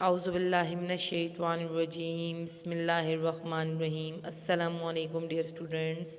Auzubillahiminash-shaytanir-rajim. Bismillahir-rahmanir-rahim. Assalamu alaikum dear students.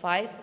5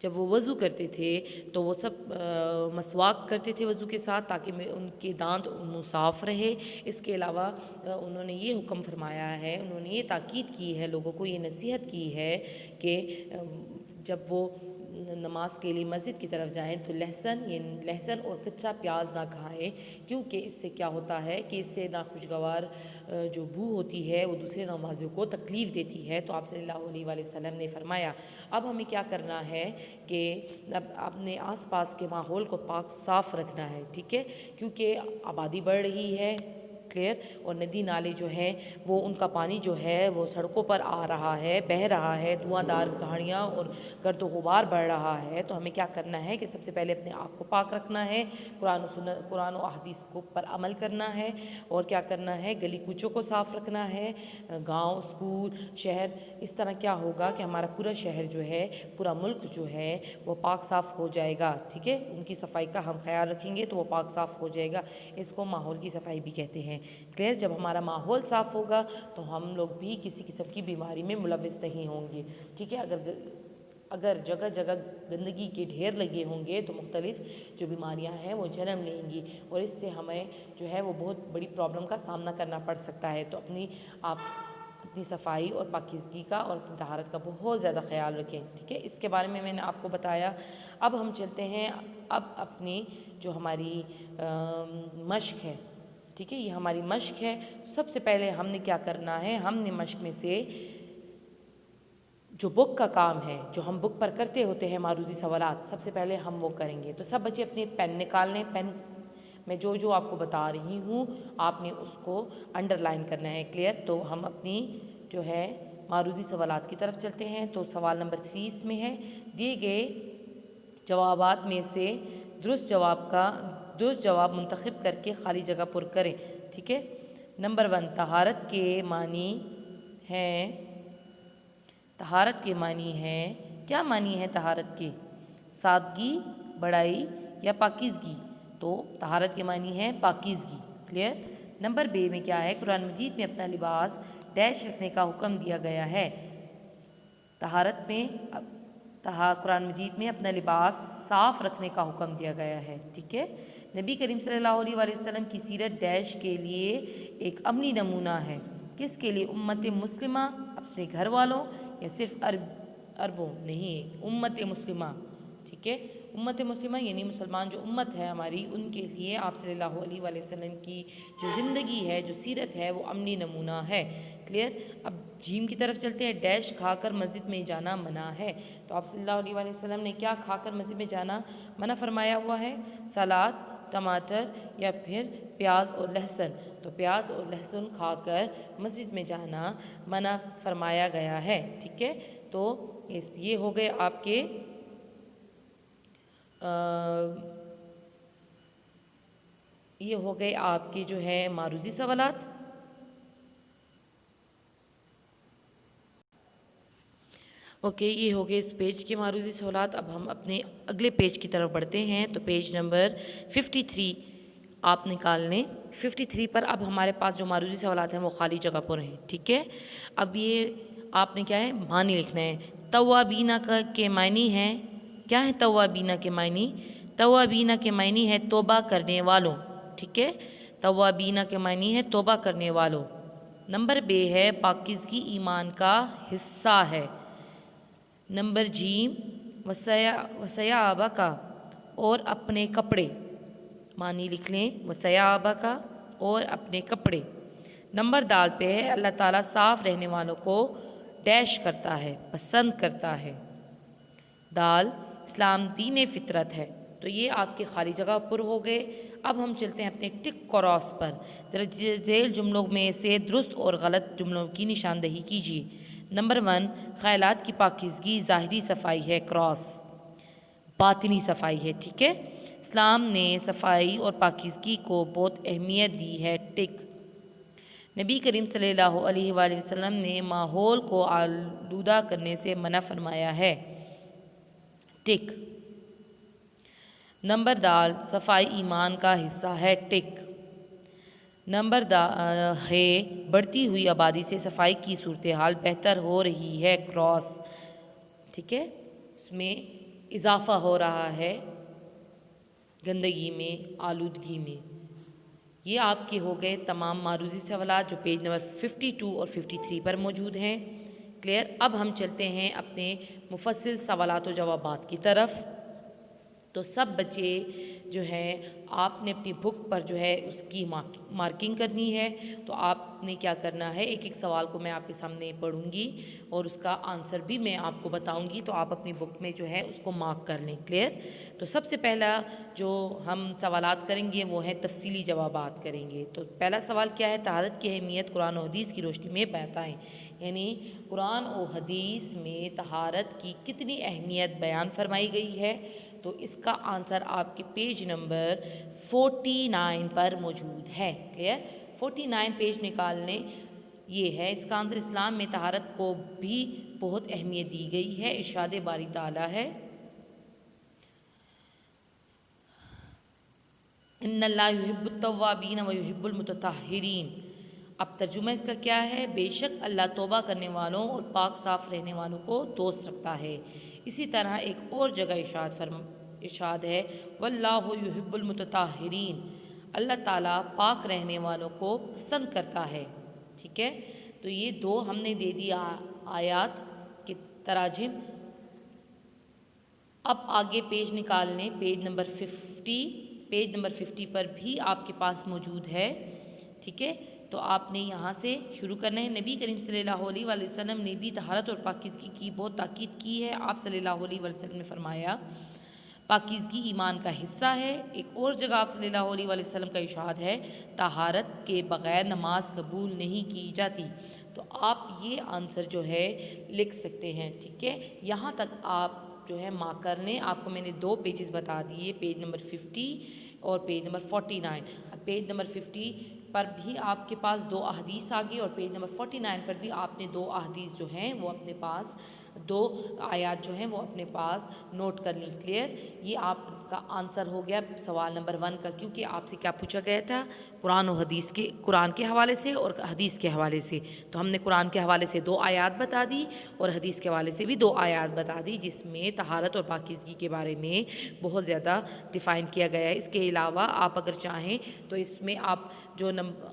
جب وہ وضو کرتے تھے تو وہ سب مسواک کرتے تھے وضو کے ساتھ تاکہ ان کے دانت منہ صاف رہے۔ اس کے علاوہ انہوں نے یہ حکم فرمایا ہے، انہوں نے یہ تاکید کی ہے، لوگوں کو یہ نصیحت کی ہے کہ جب وہ نماز کے لیے مسجد کی طرف جائیں تو لہسن اور کچا پیاز نہ کھائیں، کیونکہ اس سے کیا ہوتا ہے کہ اس سے ناخوشگوار جو بو ہوتی ہے وہ دوسرے نمازیوں کو تکلیف دیتی ہے۔ تو آپ صلی اللہ علیہ وآلہ وسلم نے فرمایا اب ہمیں کیا کرنا ہے کہ اب اپنے آس پاس کے ماحول کو پاک صاف رکھنا ہے، ٹھیک ہے، کیونکہ آبادی بڑھ رہی ہے، کلیئر، اور ندی نالے جو ہیں وہ ان کا پانی جو ہے وہ سڑکوں پر آ رہا ہے، بہہ رہا ہے، دھواں دار گاڑیاں اور گرد و غبار بڑھ رہا ہے۔ تو ہمیں کیا کرنا ہے کہ سب سے پہلے اپنے آپ کو پاک رکھنا ہے، قرآن و احادیث کو پر عمل کرنا ہے، اور کیا کرنا ہے، گلی کوچوں کو صاف رکھنا ہے، گاؤں، اسکول، شہر، اس طرح کیا ہوگا کہ ہمارا پورا شہر جو ہے، پورا ملک جو ہے وہ پاک صاف ہو جائے گا، ٹھیک ہے، ان کی صفائی کا ہم خیال رکھیں گے تو وہ پاک صاف ہو جائے گا۔ اس کو ماحول کی صفائی بھی کہتے ہیں، کلیئر۔ جب ہمارا ماحول صاف ہوگا تو ہم لوگ بھی کسی قسم کی بیماری میں ملوث نہیں ہوں گے، ٹھیک ہے۔ اگر جگہ جگہ گندگی کے ڈھیر لگے ہوں گے تو مختلف جو بیماریاں ہیں وہ جنم لیں گی، اور اس سے ہمیں جو ہے وہ بہت بڑی پرابلم کا سامنا کرنا پڑ سکتا ہے۔ تو اپنی صفائی اور پاکیزگی کا اور اپنی طہارت کا بہت زیادہ خیال رکھیں، ٹھیک ہے۔ اس کے بارے میں نے آپ کو بتایا۔ اب ہم چلتے ہیں اب اپنی جو ہماری مشق ہے، ٹھیک ہے، یہ ہماری مشق ہے۔ سب سے پہلے ہم نے کیا کرنا ہے، ہم نے مشق میں سے جو بک کا کام ہے، جو ہم بک پر کرتے ہوتے ہیں معروضی سوالات، سب سے پہلے ہم وہ کریں گے۔ تو سب بچے اپنے پین نکال لیں، پین میں جو آپ کو بتا رہی ہوں آپ نے اس کو انڈر لائن کرنا ہے، کلیئر۔ تو ہم اپنی جو ہے معروضی سوالات کی طرف چلتے ہیں۔ تو سوال نمبر 3 اس میں ہے، دیے گئے جوابات میں سے درست جواب منتخب کر کے خالی جگہ پر کریں، ٹھیک ہے۔ نمبر 1، طہارت کے معنی ہیں، کیا معنی ہے طہارت کے؟ سادگی، بڑائی یا پاکیزگی؟ تو طہارت کے معنی ہے پاکیزگی، کلیئر۔ نمبر بے میں کیا ہے، قرآن مجید میں اپنا لباس ڈیش رکھنے کا حکم دیا گیا ہے۔ قرآن مجید میں اپنا لباس صاف رکھنے کا حکم دیا گیا ہے، ٹھیک ہے۔ نبی کریم صلی اللہ علیہ وآلہ وسلم کی سیرت ڈیش کے لیے ایک عملی نمونہ ہے، کس کے لیے؟ امت مسلمہ، اپنے گھر والوں، یا صرف عربوں؟ نہیں، امت مسلمہ، ٹھیک ہے۔ امت مسلمہ یعنی مسلمان جو امت ہے ہماری، ان کے لیے آپ صلی اللہ علیہ وآلہ وسلم کی جو زندگی ہے، جو سیرت ہے، وہ عملی نمونہ ہے، کلیئر۔ اب جیم کی طرف چلتے ہیں، ڈیش کھا کر مسجد میں جانا منع ہے۔ تو آپ صلی اللہ علیہ وآلہ وسلم نے کیا کھا کر مسجد میں جانا منع فرمایا ہوا ہے؟ سلاد، ٹماٹر یا پھر پیاز اور لہسن۔ تو پیاز اور لہسن کھا کر مسجد میں جانا منع فرمایا گیا ہے، ٹھیک ہے۔ تو یہ ہو گئے آپ کے جو ہے معروضی سوالات۔ اوکے، یہ ہو گئے اس پیج کے معروضی سوالات۔ اب ہم اپنے اگلے پیج کی طرف بڑھتے ہیں۔ تو پیج نمبر 53 آپ نکال لیں۔ 53 پر اب ہمارے پاس جو معروضی سوالات ہیں وہ خالی جگہ پر ہیں، ٹھیک ہے۔ اب یہ آپ نے کیا ہے، معنی لکھنا ہے۔ توابینہ کے معنی ہیں، کیا ہے توابینہ کے معنی؟ توابینہ کے معنی ہے توبہ کرنے والوں، ٹھیک ہے۔ توابینہ کے معنی ہے توبہ کرنے والوں۔ نمبر بے ہے پاکیزگی ایمان کا حصہ ہے۔ نمبر جیم وسیابہ کا اور اپنے کپڑے، معنی لکھ لیں، وسیابہ کا اور اپنے کپڑے۔ نمبر دال پہ ہے اللہ تعالیٰ صاف رہنے والوں کو ڈیش کرتا ہے، پسند کرتا ہے۔ دال، اسلام دین فطرت ہے۔ تو یہ آپ کے خالی جگہ پر ہو گئے۔ اب ہم چلتے ہیں اپنے ٹک کراس پر۔ درج ذیل جملوں میں سے درست اور غلط جملوں کی نشاندہی کیجیے۔ نمبر 1، خیالات کی پاکیزگی ظاہری صفائی ہے، کراس۔ باطنی صفائی ہے، ٹھیک ہے۔ اسلام نے صفائی اور پاکیزگی کو بہت اہمیت دی ہے، ٹک۔ نبی کریم صلی اللہ علیہ وآلہ وسلم نے ماحول کو آلودہ کرنے سے منع فرمایا ہے، ٹک۔ نمبر دال، صفائی ایمان کا حصہ ہے، ٹک۔ نمبر ہے بڑھتی ہوئی آبادی سے صفائی کی صورتحال بہتر ہو رہی ہے، کراس، ٹھیک ہے۔ اس میں اضافہ ہو رہا ہے گندگی میں، آلودگی میں۔ یہ آپ کے ہو گئے تمام معروضی سوالات جو پیج نمبر 52 اور 53 پر موجود ہیں۔ کلیئر؟ اب ہم چلتے ہیں اپنے مفصل سوالات و جوابات کی طرف۔ تو سب بچے جو ہے آپ نے اپنی بک پر جو ہے اس کی مارکنگ کرنی ہے۔ تو آپ نے کیا کرنا ہے، ایک ایک سوال کو میں آپ کے سامنے پڑھوں گی اور اس کا آنسر بھی میں آپ کو بتاؤں گی، تو آپ اپنی بک میں جو ہے اس کو مارک کر لیں۔ کلیئر؟ تو سب سے پہلا جو ہم سوالات کریں گے وہ ہیں تفصیلی جوابات کریں گے۔ تو پہلا سوال کیا ہے، طہارت کی اہمیت قرآن و حدیث کی روشنی میں بتائیں۔ یعنی قرآن و حدیث میں طہارت کی کتنی اہمیت بیان فرمائی گئی ہے، تو اس کا آنسر آپ کے پیج نمبر 49 پر موجود ہے۔ کلیئر؟ 49 پیج نکالنے یہ ہے اس کا آنسر۔ اسلام میں طہارت کو بھی بہت اہمیت دی گئی ہے۔ ارشاد باری تعالیٰ ہے، ان اللہ یحب التوابین و یحب المتطہرین۔ اب ترجمہ اس کا کیا ہے، بے شک اللہ توبہ کرنے والوں اور پاک صاف رہنے والوں کو دوست رکھتا ہے۔ اسی طرح ایک اور جگہ ارشاد ہے، واللہ یحب المتطہرین، اللہ تعالیٰ پاک رہنے والوں کو پسند کرتا ہے۔ ٹھیک ہے؟ تو یہ دو ہم نے دے دیا آیات کے تراجم۔ اب آگے پیج نکالنے، پیج نمبر 50 پر بھی آپ کے پاس موجود ہے۔ ٹھیک ہے؟ تو آپ نے یہاں سے شروع کرنا ہے۔ نبی کریم صلی اللہ علیہ وآلہ وسلم نے بھی طہارت اور پاکیزگی کی بہت تاکید کی ہے۔ آپ صلی اللہ علیہ وآلہ وسلم نے فرمایا، پاکیزگی ایمان کا حصہ ہے۔ ایک اور جگہ آپ صلی اللہ علیہ وآلہ وسلم کا ارشاد ہے، طہارت کے بغیر نماز قبول نہیں کی جاتی۔ تو آپ یہ آنسر جو ہے لکھ سکتے ہیں۔ ٹھیک ہے؟ یہاں تک آپ جو ہے مارک کر لیں۔ آپ کو میں نے دو پیجز بتا دیے، پیج نمبر 50 اور پیج نمبر 49۔ اب پیج نمبر 50 پر بھی آپ کے پاس دو احادیث آ گئی، اور پیج نمبر 49 پر بھی آپ نے دو احادیث جو ہیں وہ اپنے پاس، دو آیات جو ہیں وہ اپنے پاس نوٹ کر لیں۔ کلیئر؟ یہ آپ کا آنسر ہو گیا سوال نمبر 1 کا، کیونکہ آپ سے کیا پوچھا گیا تھا، قرآن کے حوالے سے اور حدیث کے حوالے سے۔ تو ہم نے قرآن کے حوالے سے دو آیات بتا دی اور حدیث کے حوالے سے بھی دو آیات بتا دی، جس میں طہارت اور پاکیزگی کے بارے میں بہت زیادہ ڈیفائن کیا گیا ہے۔ اس کے علاوہ آپ اگر چاہیں تو اس میں آپ جو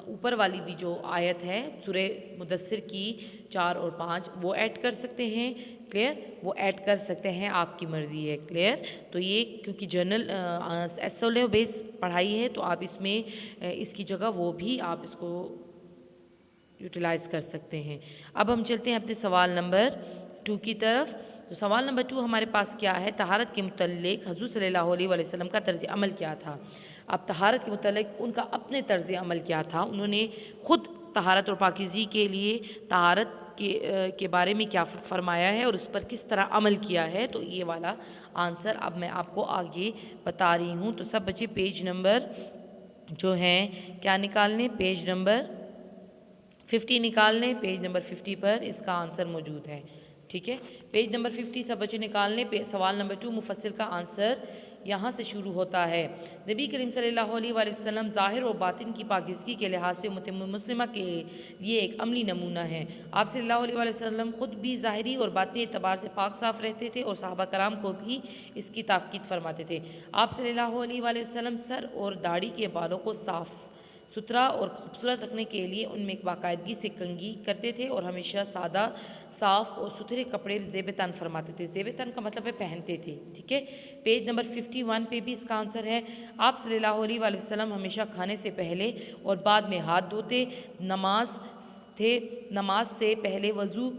اوپر والی بھی جو آیت ہے سورہ مدثر کی 4 اور 5 وہ ایڈ کر سکتے ہیں۔ کلیئر؟ وہ ایڈ کر سکتے ہیں، آپ کی مرضی ہے۔ کلیئر؟ تو یہ کیونکہ جنرل ایسولے بیس پڑھائی ہے، تو آپ اس میں اس کی جگہ وہ بھی آپ اس کو یوٹیلائز کر سکتے ہیں۔ اب ہم چلتے ہیں اپنے سوال نمبر 2 کی طرف۔ تو سوال نمبر 2 ہمارے پاس کیا ہے، طہارت کے متعلق حضور صلی اللہ علیہ وآلہ وسلم کا طرز عمل کیا تھا۔ اب طہارت کے متعلق ان کا اپنے طرز عمل کیا تھا، انہوں نے خود طہارت اور پاکیزگی کے لیے طہارت کے بارے میں کیا فرمایا ہے اور اس پر کس طرح عمل کیا ہے، تو یہ والا آنسر اب میں آپ کو آگے بتا رہی ہوں۔ تو سب بچے پیج نمبر جو ہیں کیا نکالنے، پیج نمبر 50 نکالنے۔ پیج نمبر 50 پر اس کا آنسر موجود ہے۔ ٹھیک ہے؟ پیج نمبر 50 سب بچے نکالنے۔ سوال نمبر 2 مفصل کا آنسر یہاں سے شروع ہوتا ہے۔ نبی کریم صلی اللہ علیہ وآلہ وسلم ظاہر و باطن کی پاکیزگی کے لحاظ سے امت مسلمہ کے لیے ایک عملی نمونہ ہے۔ آپ صلی اللہ علیہ وآلہ وسلم خود بھی ظاہری اور باطنی اعتبار سے پاک صاف رہتے تھے اور صحابہ کرام کو بھی اس کی تاکید فرماتے تھے۔ آپ صلی اللہ علیہ وآلہ وسلم سر اور داڑھی کے بالوں کو صاف ستھرا اور خوبصورت رکھنے کے لیے ان میں ایک باقاعدگی سے کنگھی کرتے تھے اور ہمیشہ سادہ، صاف اور ستھرے کپڑے زیب تن فرماتے تھے۔ زیب تن کا مطلب ہے پہنتے تھے۔ ٹھیک ہے؟ پیج نمبر 51 پہ بھی اس کا آنسر ہے، آپ صلی اللہ علیہ وآلہ وسلم ہمیشہ کھانے سے پہلے اور بعد میں ہاتھ دھوتے، نماز سے پہلے وضو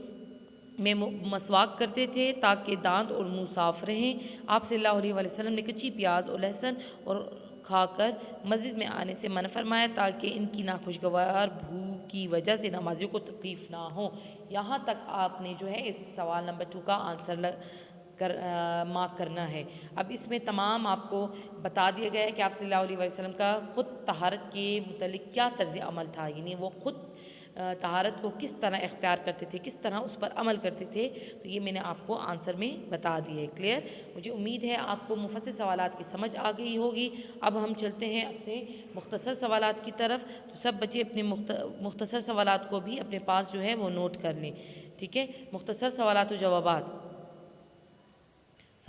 میں مسواک کرتے تھے تاکہ دانت اور منہ صاف رہیں۔ آپ صلی اللہ علیہ وآلہ وسلم نے کچی پیاز اور لہسن اور کھا کر مسجد میں آنے سے منع فرمایا تاکہ ان کی ناخوشگوار بو کی وجہ سے نمازیوں کو تکلیف نہ ہو۔ یہاں تک آپ نے جو ہے اس سوال نمبر 2 کا آنسر مارک کرنا ہے۔ اب اس میں تمام آپ کو بتا دیا گیا ہے کہ آپ صلی اللہ علیہ وآلہ وسلم کا خود طہارت کے متعلق کیا طرز عمل تھا، یعنی وہ خود طہارت کو کس طرح اختیار کرتے تھے، کس طرح اس پر عمل کرتے تھے، تو یہ میں نے آپ کو آنسر میں بتا دیا ہے۔ کلیئر؟ مجھے امید ہے آپ کو مفصل سوالات کی سمجھ آ گئی ہوگی۔ اب ہم چلتے ہیں اپنے مختصر سوالات کی طرف۔ تو سب بچے اپنے مختصر سوالات کو بھی اپنے پاس جو ہے وہ نوٹ کر لیں۔ ٹھیک ہے؟ مختصر سوالات و جوابات۔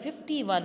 51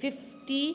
50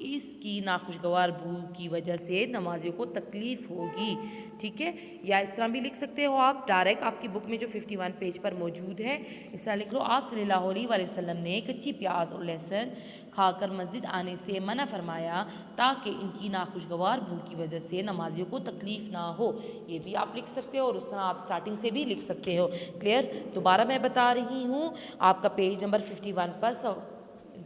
اس کی ناخوشگوار بو کی وجہ سے نمازیوں کو تکلیف ہوگی. ٹھیک ہے, یا اس طرح بھی لکھ سکتے ہو آپ ڈائریکٹ آپ کی بک میں جو 51 پیج پر موجود ہے اس طرح لکھ لو, آپ صلی اللہ علیہ وآلہ وسلم نے کچی پیاز اور لہسن کھا کر مسجد آنے سے منع فرمایا تاکہ ان کی ناخوشگوار بو کی وجہ سے نمازیوں کو تکلیف نہ ہو. یہ بھی آپ لکھ سکتے ہو اور اس طرح آپ سٹارٹنگ سے بھی لکھ سکتے ہو. کلیئر؟ دوبارہ میں بتا رہی ہوں, آپ کا پیج نمبر 51 پر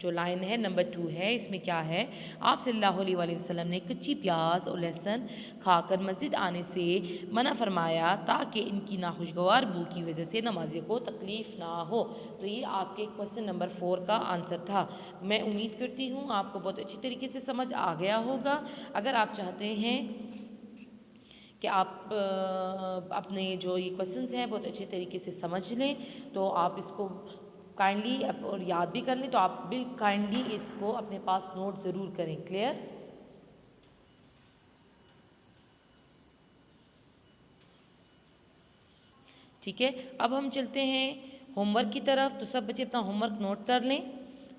جو لائن ہے نمبر 2 ہے, اس میں کیا ہے, آپ صلی اللہ علیہ وآلہ وسلم نے کچی پیاز اور لہسن کھا کر مسجد آنے سے منع فرمایا تاکہ ان کی ناخوشگوار بو کی وجہ سے نمازیوں کو تکلیف نہ ہو. تو یہ آپ کے کوسچن نمبر 4 کا آنسر تھا. میں امید کرتی ہوں آپ کو بہت اچھی طریقے سے سمجھ آ گیا ہوگا. اگر آپ چاہتے ہیں کہ آپ اپنے جو یہ کوسچنز ہیں بہت اچھے طریقے سے سمجھ لیں تو آپ اس کو کائنڈلی اور یاد بھی کر لیں, تو آپ کائنڈلی اس کو اپنے پاس نوٹ ضرور کریں. کلیئر؟ ٹھیک ہے, اب ہم چلتے ہیں ہوم ورک کی طرف. تو سب بچے اپنا ہوم ورک نوٹ کر لیں.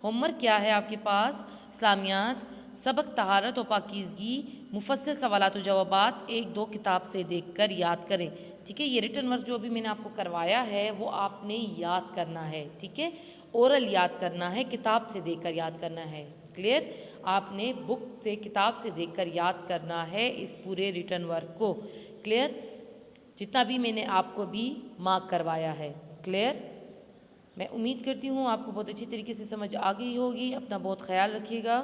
ہوم ورک کیا ہے آپ کے پاس؟ اسلامیات سبق طہارت و پاکیزگی مفصل سوالات و جوابات 1-2 کتاب سے دیکھ کر یاد کریں. ٹھیک ہے, یہ ریٹن ورک جو بھی میں نے آپ کو کروایا ہے وہ آپ نے یاد کرنا ہے. ٹھیک ہے, اورل یاد کرنا ہے, کتاب سے دیکھ کر یاد کرنا ہے. کلیئر؟ آپ نے بک سے کتاب سے دیکھ کر یاد کرنا ہے اس پورے ریٹن ورک کو. کلیئر؟ جتنا بھی میں نے آپ کو بھی مارک کروایا ہے. کلیئر؟ میں امید کرتی ہوں آپ کو بہت اچھی طریقے سے سمجھ آ گئی ہوگی. اپنا بہت خیال رکھیے گا.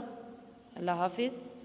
اللہ حافظ.